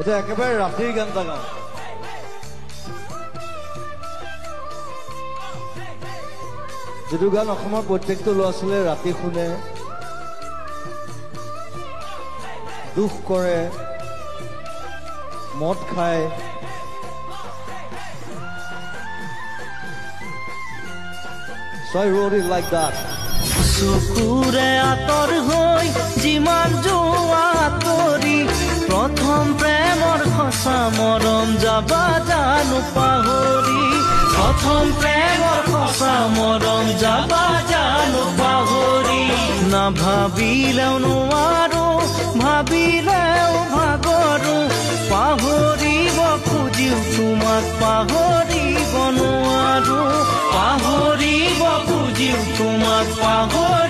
এটা একেবাৰে ৰাতিৰ গান এটা গাওঁ। যিটো গান অসমৰ প্ৰত্যেকটো ল'ৰা ছোৱালীয়ে ৰাতি শুনে, দুখ কৰে, মদ খায়, so I wrote it like that. চকুৰে আঁতৰ হৈ যিমান যোৱা তৰি প্ৰথম প্ৰেমৰ সঁচা মৰম যাবা জানো পাহৰি প্ৰথম প্ৰেমৰ সঁচা মৰম যাবা জানো পাহৰি নাভাবিলেও নোৱাৰো ভাবিলেও ভাগৰো পাহৰিব খুজিও তোমাক পাহৰিব নোৱাৰো পাহৰিব খুজিও তোমাক পাহৰি